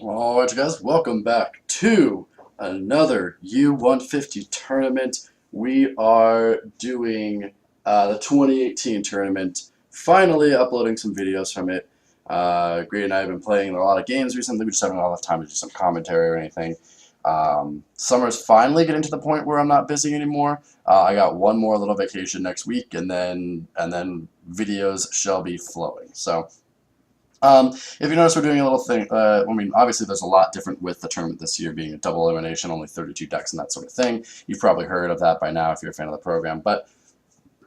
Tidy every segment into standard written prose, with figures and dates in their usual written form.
Alright guys, welcome back to another U150 tournament. We are doing the 2018 tournament, finally uploading some videos from it. Greg and I have been playing a lot of games recently, we just haven't had enough time to do some commentary or anything. Summer's finally getting to the point where I'm not busy anymore. I got one more little vacation next week and then videos shall be flowing. So if you notice, we're doing a little thing. I mean, obviously, there's a lot different with the tournament this year being a double elimination, only 32 decks and that sort of thing. You've probably heard of that by now if you're a fan of the program. But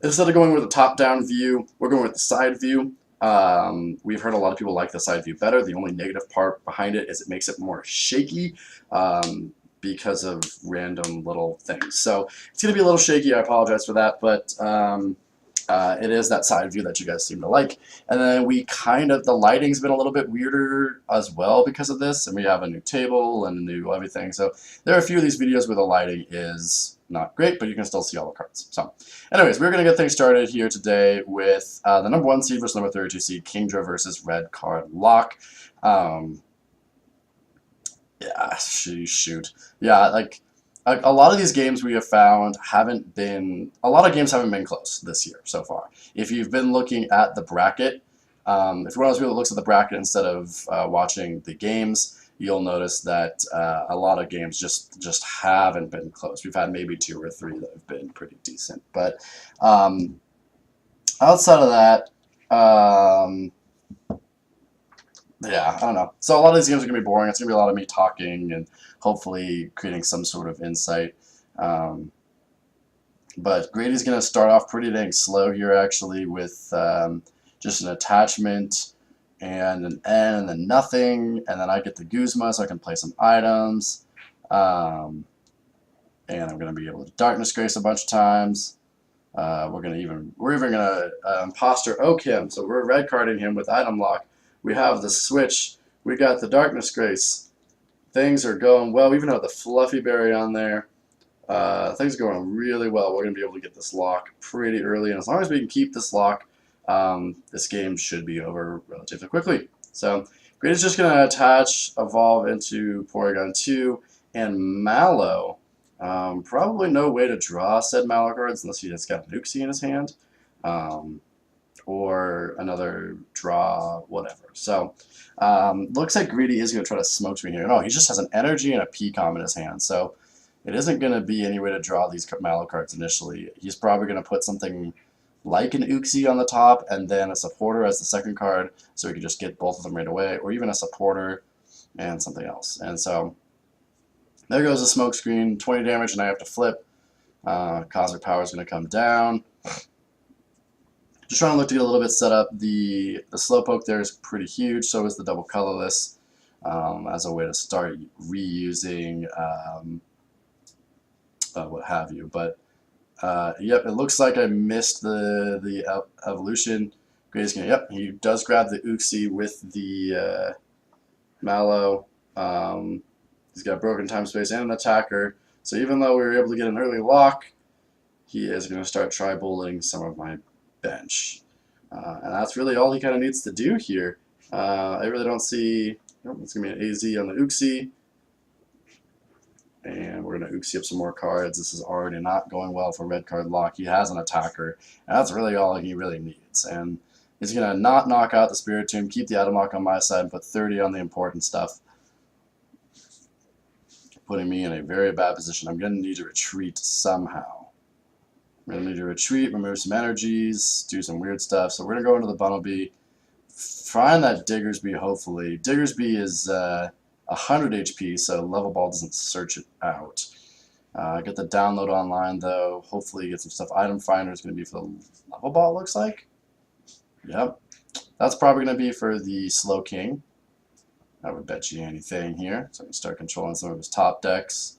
instead of going with a top-down view, we're going with the side view. We've heard a lot of people like the side view better. The only negative part behind it is it makes it more shaky because of random little things. So it's going to be a little shaky. I apologize for that, but it is that side view that you guys seem to like. And then the lighting's been a little bit weirder as well because of this, and we have a new table and a new everything. So there are a few of these videos where the lighting is not great, but you can still see all the cards. So anyways, we're going to get things started here today with the number 1 seed versus number 32 seed, Kingdra versus Red Card Lock. Yeah, shoot. Yeah, like a lot of these games we have found a lot of games haven't been close this year so far. If you've been looking at the bracket, if you're one of those people that looks at the bracket instead of watching the games, you'll notice that a lot of games just haven't been close. We've had maybe 2 or 3 that have been pretty decent. But outside of that, yeah, I don't know. So a lot of these games are going to be boring. It's going to be a lot of me talking and hopefully creating some sort of insight. But Grady's going to start off pretty dang slow here, actually, with just an attachment and an N and then nothing. And then I get the Guzma so I can play some items. And I'm going to be able to Darkness Grace a bunch of times. We're even going to Imposter Oak him. So we're red carding him with Item Lock. We have the switch. We got the Darkness Grace. Things are going well. We even have the Fluffy Berry on there. Things are going really well. We're going to be able to get this lock pretty early. And as long as we can keep this lock, this game should be over relatively quickly. So Great is just going to attach, evolve into Porygon 2 and Mallow. Probably no way to draw said Mallow cards unless he has got Nuxie in his hand. Or another draw, whatever. So, looks like Greedy is going to try to smoke me here. No, he just has an energy and a PCOM in his hand, so it isn't going to be any way to draw these Mallow cards initially. He's probably going to put something like an Uxie on the top and then a supporter as the second card, so we can just get both of them right away, or even a supporter and something else. And so, there goes the smoke screen, 20 damage, and I have to flip. Cosmic Power is going to come down. Just trying to look to get a little bit set up. The Slowpoke there is pretty huge, so is the double colorless as a way to start reusing what have you. But yep, it looks like I missed the evolution. Grady's gonna, yep, he does grab the Uxie with the Mallow. He's got Broken Time Space and an attacker. So even though we were able to get an early lock, he is going to start tri-bulleting some of my bench. And that's really all he kind of needs to do here. I really don't see... Oh, it's going to be an AZ on the Uxie. And we're going to Uxie up some more cards. This is already not going well for Red Card Lock. He has an attacker. And that's really all he really needs. And he's going to not knock out the Spiritomb, keep the Item Lock on my side, and put 30 on the important stuff. Putting me in a very bad position. I'm going to need to retreat somehow. We're going to need to retreat, remove some energies, do some weird stuff. So we're going to go into the Bumblebee, find that Diggersby, hopefully. Diggersby is 100 HP, so Level Ball doesn't search it out. Get the download online, though. Hopefully get some stuff. Item Finder is going to be for the Level Ball, looks like. Yep. That's probably going to be for the Slow King. I would bet you anything here. So I can start controlling some of his top decks.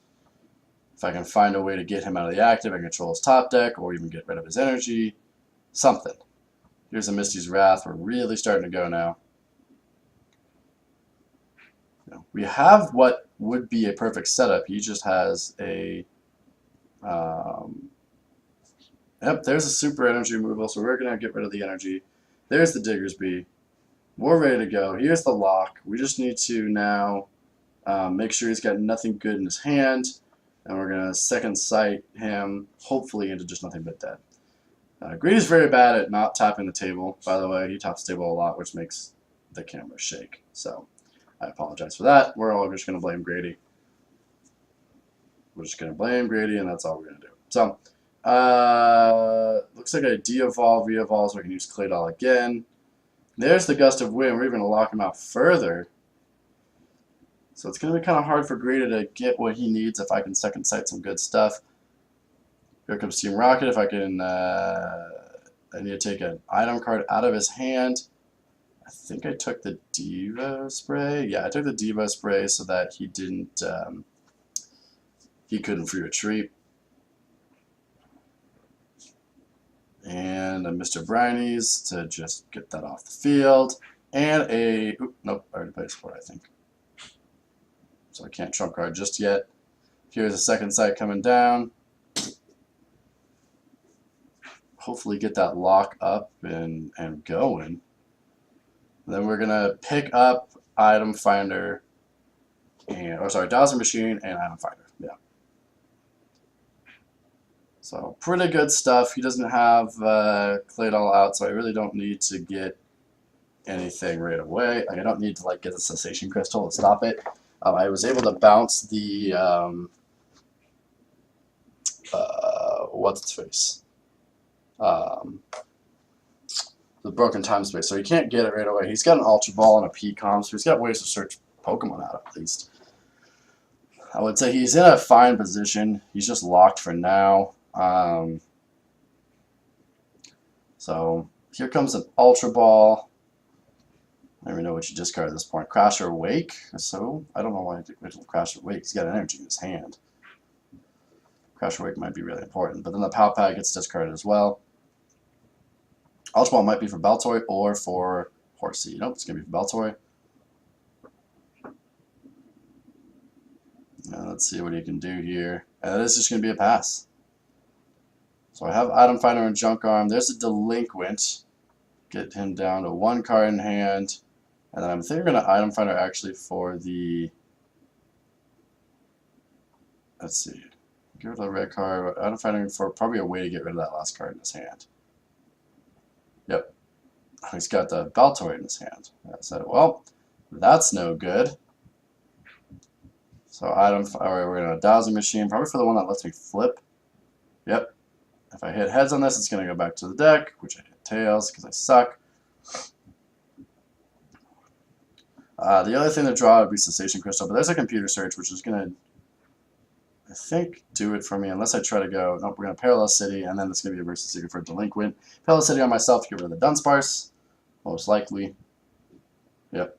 If I can find a way to get him out of the active, I can control his top deck, or even get rid of his energy. Something. Here's a Misty's Wrath. We're really starting to go now. We have what would be a perfect setup. He just has a... Yep, there's a super energy removal, so we're going to get rid of the energy. There's the Diggersby. We're ready to go. Here's the lock. We just need to now Make sure he's got nothing good in his hand, and we're going to second sight him, hopefully into just nothing but dead. Greedy's very bad at not tapping the table, by the way. He taps the table a lot, which makes the camera shake. So I apologize for that. We're all just going to blame Grady. We're just going to blame Grady, and that's all we're going to do. So, looks like I de-evolve, re-evolve, so I can use Claydol again. There's the gust of wind. We're even going to lock him out further. So it's going to be kind of hard for Grady to get what he needs if I can second sight some good stuff. Here comes Team Rocket. If I can, I need to take an item card out of his hand. I think I took the Diva Spray. Yeah, I took the Diva Spray so that he didn't, he couldn't free retreat. And a Mr. Brinies to just get that off the field. And a, nope, I already played a sport, I think. So I can't trump card just yet. Here's a second sight coming down. Hopefully get that lock up and going. And then we're gonna pick up Item Finder and, or sorry, Dowsing Machine and Item Finder. Yeah. So pretty good stuff. He doesn't have Claydol out, so I really don't need to get anything right away. Like, I don't need to like get the Cessation Crystal to stop it. I was able to bounce the what's its face, the Broken Time Space. So he can't get it right away. He's got an Ultra Ball and a P-Com, so he's got ways to search Pokemon out at least. I would say he's in a fine position. He's just locked for now. So here comes an Ultra Ball. I don't even know what you discard at this point. Crash or Wake? So I don't know why I did Crash or Wake. He's got an energy in his hand. Crash or Wake might be really important. But then the Pow Pad gets discarded as well. Ultra Ball might be for Baltoy or for Horsey. Nope, it's going to be for Baltoy. Let's see what he can do here. And this is just going to be a pass. So I have Item Finder and Junk Arm. There's a Delinquent. Get him down to one card in hand. And then I'm thinking we're going to Item Finder actually for the... Let's see. Get rid of the red card. Item Finder for probably a way to get rid of that last card in his hand. Yep. He's got the Baltoy in his hand. I said, well, that's no good. So we're going to Dowsing Machine, probably for the one that lets me flip. Yep. If I hit heads on this, it's going to go back to the deck, which I hit tails because I suck. The other thing to draw would be Cessation Crystal, but there's a Computer Search, which is going to, I think, do it for me, unless I try to go, nope, we're going to Parallel City, and then it's going to be a Versus Secret for Delinquent. Parallel City on myself to get rid of the Dunsparce, most likely. Yep.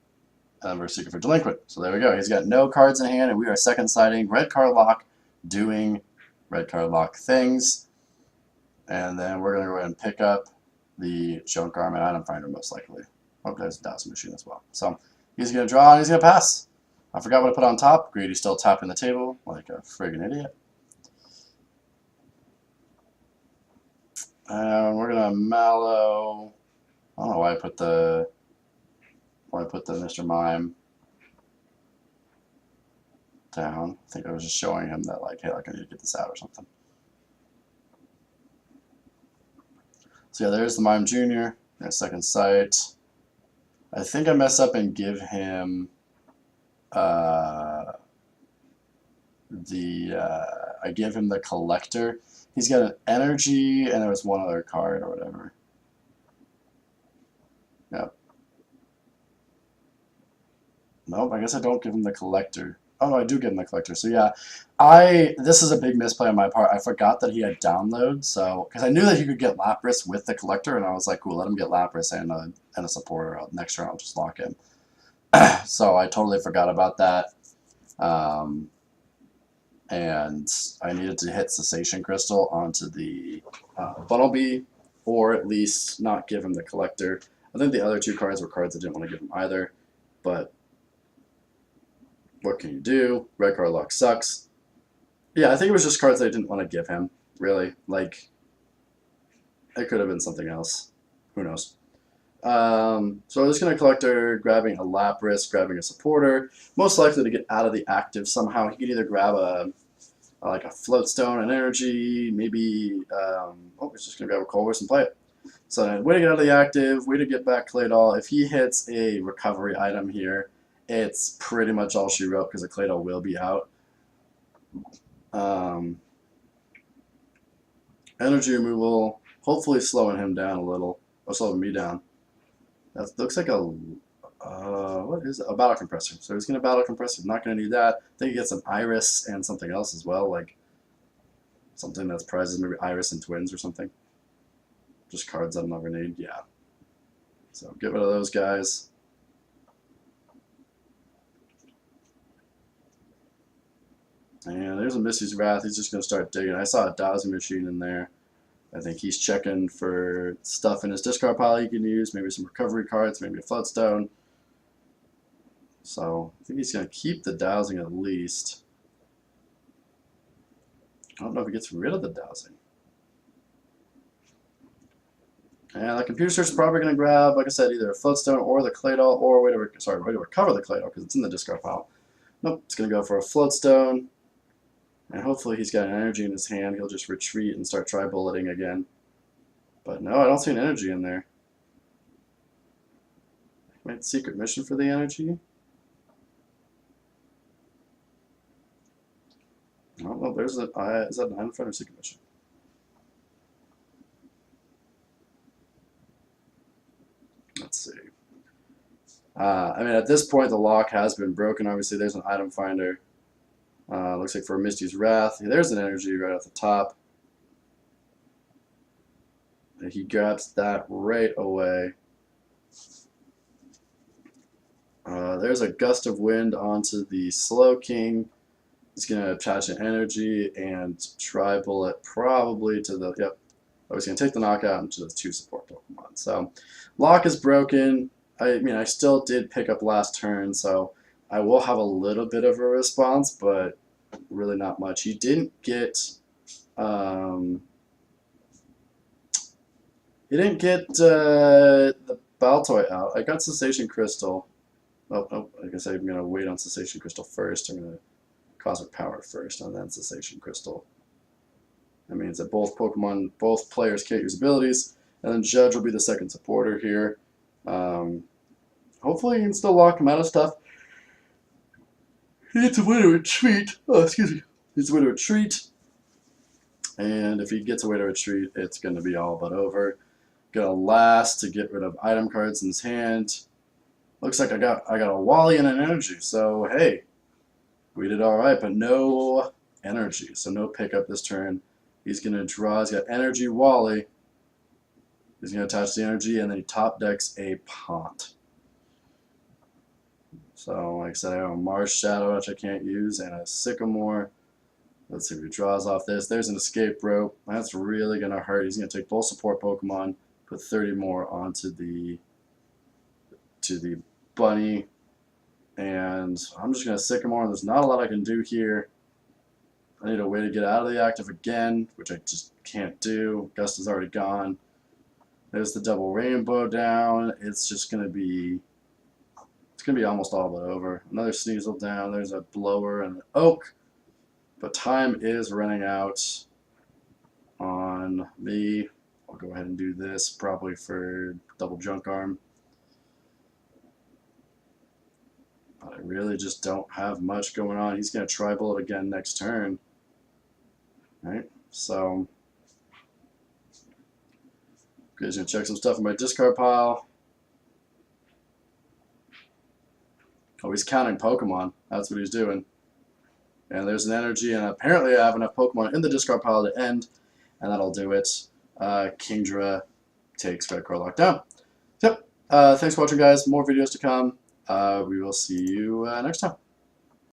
And then Versus Secret for Delinquent. So there we go. He's got no cards in hand, and we are second sighting Red Card Lock, doing Red Card Lock things. And then we're going to go ahead and pick up the Junk Arm and Item Finder, most likely. Oh, there's a Dowsing Machine as well. So he's going to draw and he's going to pass. I forgot what I put on top. Grady's still tapping the table like a friggin' idiot. And we're going to Mallow. I don't know why I put the Mr. Mime down. I think I was just showing him that, like, hey, like, I need to get this out or something. So yeah, there's the Mime Jr. There's second sight. I think I mess up and give him I give him the Collector. He's got an Energy, and there was one other card or whatever. Yep. Nope, I guess I don't give him the Collector. Oh no, I do give him the Collector. So yeah, this is a big misplay on my part. I forgot that he had download, so because I knew that he could get Lapras with the Collector, and I was like, cool, let him get Lapras and a supporter. Next turn I'll just lock him. So I totally forgot about that. And I needed to hit Cessation Crystal onto the Bunnelby, or at least not give him the Collector. I think the other two cards were cards I didn't want to give him either, but what can you do? Red Card Lock sucks. Yeah, I think it was just cards I didn't want to give him, really. Like, it could have been something else. Who knows? So I'm just going to Collector, grabbing a Lapras, grabbing a Supporter, most likely to get out of the active somehow. He could either grab like a Floatstone, an Energy, maybe, oh, he's just going to grab a Colress and play it. So way to get out of the active, way to get back Claydol. If he hits a recovery item here, it's pretty much all she wrote because the Claydol will be out. Energy removal, hopefully slowing him down a little, or slowing me down. That looks like a, what is it? A Battle Compressor. So he's going to Battle Compressor, not going to need that. I think he gets an Iris and something else as well, like something that's prizes, maybe Iris and Twins or something. Just cards I'll never need, yeah. So get rid of those guys. And there's a Misty's Wrath. He's just going to start digging. I saw a dowsing machine in there. I think he's checking for stuff in his discard pile he can use. Maybe some recovery cards, maybe a Floodstone. So I think he's going to keep the dowsing at least. I don't know if he gets rid of the dowsing. And the computer search is probably going to grab, like I said, either a Floodstone or the Claydol, or way to recover the Claydol because it's in the discard pile. Nope, it's going to go for a Floodstone. And hopefully he's got an energy in his hand. He'll just retreat and start tri-bulleting again. But no, I don't see an energy in there. Might secret mission for the energy. Oh, well, there's a, is that an item finder secret mission? Let's see. I mean, at this point, the lock has been broken. Obviously, there's an item finder. Looks like for Misty's Wrath. There's an energy right at the top. And he grabs that right away. There's a Gust of Wind onto the Slow King. He's going to attach an energy and tri-bullet probably to the, yep. Oh, he's going to take the knockout into the 2 support Pokemon. So, lock is broken. I mean, I still did pick up last turn, so I will have a little bit of a response, but really not much. He didn't get, the Baltoy out. I got Cessation Crystal. Oh, I guess I'm going to wait on Cessation Crystal first. I'm going to Cosmic Power first, and then Cessation Crystal. That means that both players can't use abilities, and then Judge will be the second supporter here. Hopefully you can still lock him out of stuff. He needs a way to retreat. Oh, excuse me. He needs a way to retreat. And if he gets a way to retreat, it's going to be all but over. Gonna last to get rid of item cards in his hand. Looks like I got a Wally and an energy. So hey, we did all right, but no energy. So no pickup this turn. He's gonna draw. He's got energy Wally. He's gonna attach the energy, and then he top decks a Pont. So like I said, I have a Mars Shadow which I can't use, and a Sycamore. Let's see if he draws off this. There's an Escape Rope. That's really gonna hurt. He's gonna take both support Pokemon, put 30 more onto the bunny, and I'm just gonna Sycamore. There's not a lot I can do here. I need a way to get out of the active again, which I just can't do. Gust is already gone. There's the double rainbow down. It's just gonna be almost all but over. Another Sneasel down. There's a blower and an oak. But time is running out on me. I'll go ahead and do this probably for double junk arm. But I really just don't have much going on. He's going to tri-bullet again next turn. Right? So, okay, he's going to check some stuff in my discard pile. Oh, he's counting Pokemon. That's what he's doing. And there's an energy, and apparently I have enough Pokemon in the discard pile to end, and that'll do it. Kingdra takes Red Corlock down. Yep. Thanks for watching, guys. More videos to come. We will see you next time.